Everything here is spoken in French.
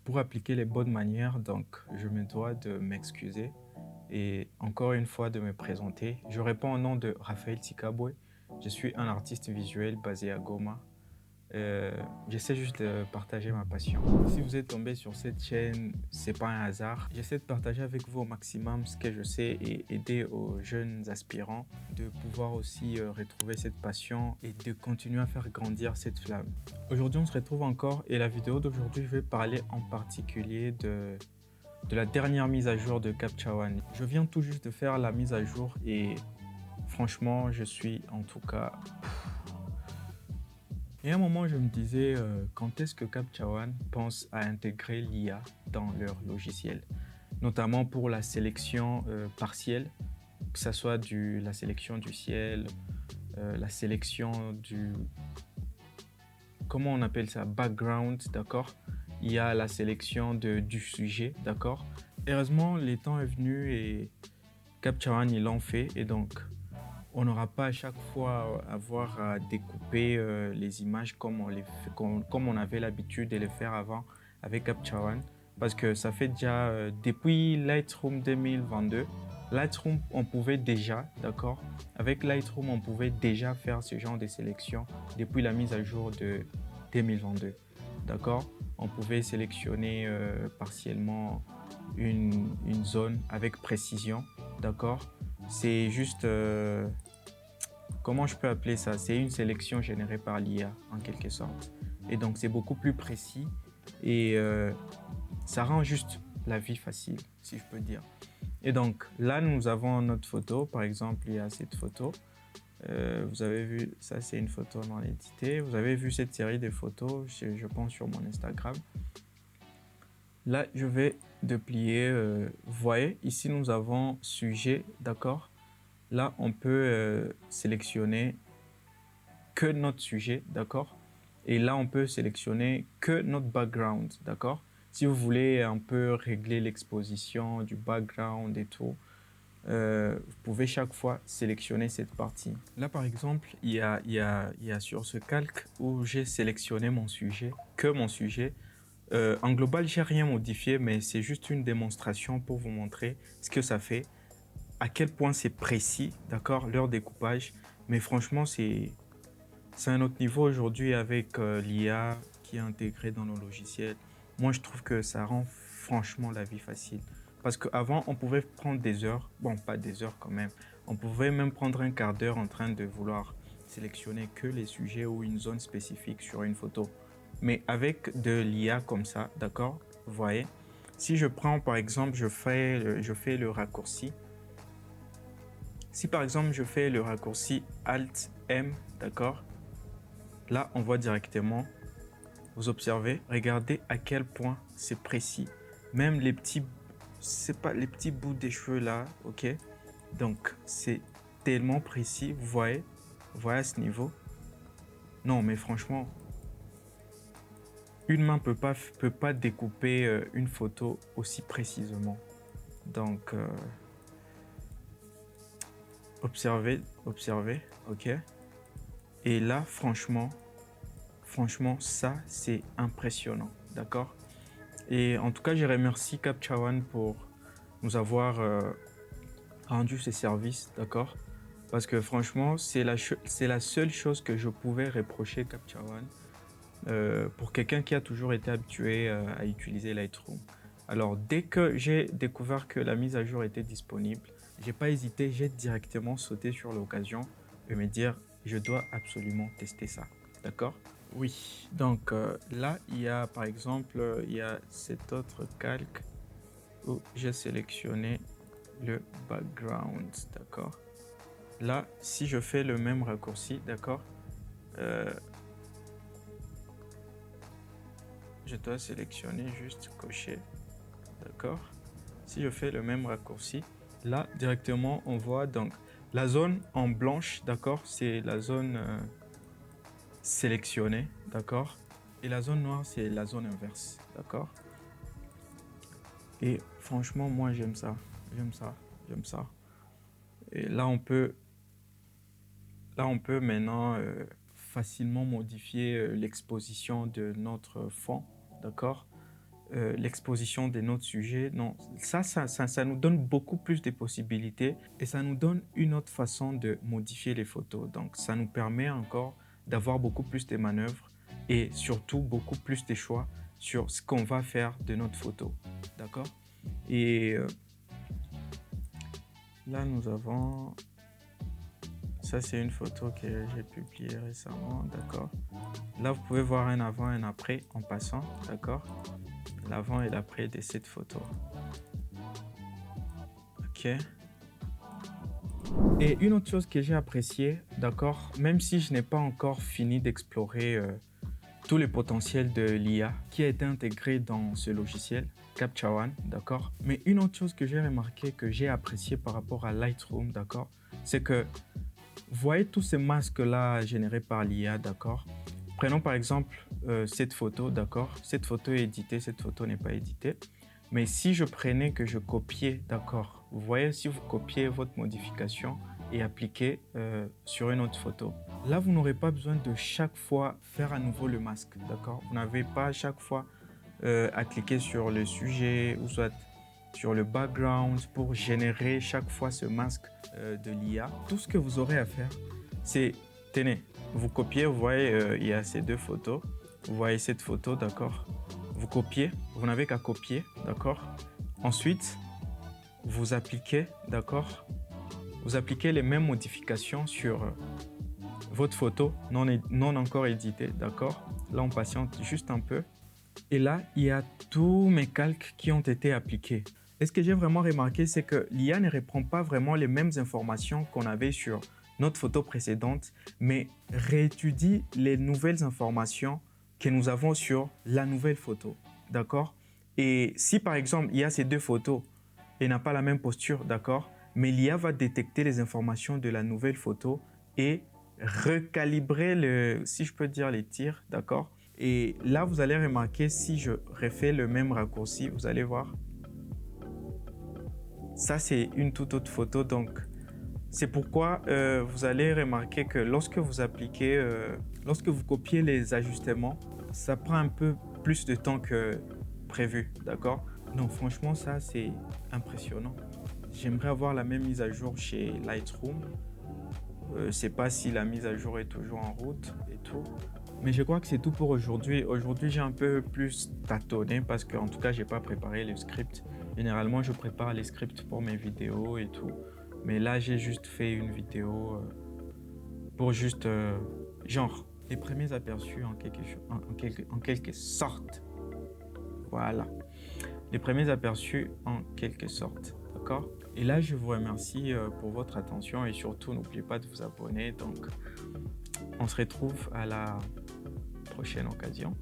Pour appliquer les bonnes manières, donc, je me dois de m'excuser et encore une fois de me présenter. Je réponds au nom de Raphaël Tikabwe. Je suis un artiste visuel basé à Goma. J'essaie juste de partager ma passion. Si vous êtes tombé sur cette chaîne, c'est pas un hasard. J'essaie de partager avec vous au maximum ce que je sais et aider aux jeunes aspirants de pouvoir aussi retrouver cette passion et de continuer à faire grandir cette flamme. Aujourd'hui, on se retrouve encore et la vidéo d'aujourd'hui, je vais parler en particulier de la dernière mise à jour de Captcha One. Je viens tout juste de faire la mise à jour et franchement, je suis en tout cas... Et à un moment, je me disais, quand est-ce que Captcha One pense à intégrer l'IA dans leur logiciel, notamment pour la sélection partielle, que ce soit la sélection du ciel, la sélection du... Comment on appelle ça? Background, d'accord? Il y a la sélection du sujet, d'accord? Heureusement, le temps est venu et Captcha One, ils l'ont fait et donc... On n'aura pas à chaque fois avoir à découper les images comme on avait l'habitude de les faire avant avec Captcha One. Parce que ça fait déjà, depuis Lightroom 2022, Lightroom, on pouvait déjà, d'accord? Avec Lightroom, on pouvait déjà faire ce genre de sélection depuis la mise à jour de 2022, d'accord? On pouvait sélectionner partiellement une zone avec précision, d'accord? C'est juste... comment je peux appeler ça? C'est une sélection générée par l'IA, en quelque sorte. Et donc, c'est beaucoup plus précis et ça rend juste la vie facile, si je peux dire. Et donc, là, nous avons notre photo. Par exemple, il y a cette photo. Vous avez vu, ça, c'est une photo non éditée. Vous avez vu cette série de photos, je pense, sur mon Instagram. Là, je vais déplier. Vous voyez, ici, nous avons sujet, d'accord? Là, on peut sélectionner que notre sujet, d'accord? Et là, on peut sélectionner que notre background, d'accord? Si vous voulez un peu régler l'exposition du background et tout, vous pouvez chaque fois sélectionner cette partie. Là, par exemple, il y a sur ce calque où j'ai sélectionné mon sujet, que mon sujet. En global, j'ai rien modifié, mais c'est juste une démonstration pour vous montrer ce que ça fait, à quel point c'est précis, d'accord, leur découpage. Mais franchement, c'est un autre niveau aujourd'hui avec l'IA qui est intégrée dans nos logiciels. Moi, je trouve que ça rend franchement la vie facile. Parce qu'avant, on pouvait prendre des heures, bon, pas des heures quand même, on pouvait même prendre un quart d'heure en train de vouloir sélectionner que les sujets ou une zone spécifique sur une photo. Mais avec de l'IA comme ça, d'accord, vous voyez, si je prends par exemple, je fais le raccourci. Si par exemple, je fais le raccourci Alt-M, d'accord, là, on voit directement, vous observez, regardez à quel point c'est précis. Même les petits, c'est pas les petits bouts des cheveux là, ok? Donc, c'est tellement précis, vous voyez à ce niveau. Non, mais franchement, une main peut pas découper une photo aussi précisément. Donc, observez, ok? Et là, franchement, ça, c'est impressionnant, d'accord? Et en tout cas, je remercie Captcha One pour nous avoir rendu ces services, d'accord? Parce que franchement, c'est la seule chose que je pouvais reprocher Captcha One pour quelqu'un qui a toujours été habitué à utiliser Lightroom. Alors, dès que j'ai découvert que la mise à jour était disponible, j'ai pas hésité, j'ai directement sauté sur l'occasion et me dire, je dois absolument tester ça, d'accord? Oui, donc là, il y a par exemple, il y a cet autre calque où j'ai sélectionné le background, d'accord? Là, si je fais le même raccourci, d'accord? Je dois sélectionner, juste cocher, d'accord? Si je fais le même raccourci, là, directement, on voit donc la zone en blanche, d'accord? C'est la zone sélectionnée, d'accord? Et la zone noire, c'est la zone inverse, d'accord? Et franchement, moi, j'aime ça. J'aime ça. J'aime ça. Et là, on peut maintenant facilement modifier l'exposition de notre fond, d'accord? l'exposition de notre sujet. Non, ça nous donne beaucoup plus de possibilités et ça nous donne une autre façon de modifier les photos. Donc, ça nous permet encore d'avoir beaucoup plus de manœuvres et surtout beaucoup plus de choix sur ce qu'on va faire de notre photo. D'accord? Et là, nous avons... Ça, c'est une photo que j'ai publiée récemment, d'accord? Là, vous pouvez voir un avant et un après en passant, d'accord? L'avant et l'après de cette photo. Ok. Et une autre chose que j'ai appréciée, d'accord? Même si je n'ai pas encore fini d'explorer tout le potentiel de l'IA qui a été intégré dans ce logiciel, Capture One, d'accord? Mais une autre chose que j'ai remarqué, que j'ai apprécié par rapport à Lightroom, d'accord? C'est que vous voyez tous ces masques-là générés par l'IA, d'accord? Prenons par exemple cette photo, d'accord? Cette photo est éditée, cette photo n'est pas éditée. Mais si je prenais que je copiais, d'accord? Vous voyez, si vous copiez votre modification et appliquez sur une autre photo, là, vous n'aurez pas besoin de chaque fois faire à nouveau le masque, d'accord? Vous n'avez pas à chaque fois à cliquer sur le sujet ou soit sur le background pour générer chaque fois ce masque de l'IA. Tout ce que vous aurez à faire, c'est, tenez, vous copiez, vous voyez, il y a ces deux photos. Vous voyez cette photo, d'accord? Vous copiez, vous n'avez qu'à copier, d'accord? Ensuite, vous appliquez, d'accord? Vous appliquez les mêmes modifications sur votre photo non encore éditée, d'accord? Là, on patiente juste un peu. Et là, il y a tous mes calques qui ont été appliqués. Et ce que j'ai vraiment remarqué, c'est que l'IA ne reprend pas vraiment les mêmes informations qu'on avait sur notre photo précédente, mais réétudie les nouvelles informations que nous avons sur la nouvelle photo, d'accord? Et si par exemple, il y a ces deux photos et n'a pas la même posture, d'accord? Mais l'IA va détecter les informations de la nouvelle photo et recalibrer, si je peux dire, les tirs, d'accord? Et là, vous allez remarquer, si je refais le même raccourci, vous allez voir. Ça, c'est une toute autre photo. Donc, c'est pourquoi vous allez remarquer que lorsque vous appliquez, lorsque vous copiez les ajustements, ça prend un peu plus de temps que prévu, d'accord? Donc, franchement, ça, c'est impressionnant. J'aimerais avoir la même mise à jour chez Lightroom. Je ne sais pas si la mise à jour est toujours en route et tout. Mais je crois que c'est tout pour aujourd'hui. Aujourd'hui, j'ai un peu plus tâtonné parce qu'en tout cas, je n'ai pas préparé le script. Généralement, je prépare les scripts pour mes vidéos et tout. Mais là, j'ai juste fait une vidéo pour juste, genre, les premiers aperçus en quelque sorte. Voilà. Les premiers aperçus en quelque sorte. D'accord? Et là, je vous remercie pour votre attention et surtout, n'oubliez pas de vous abonner. Donc, on se retrouve à la prochaine occasion.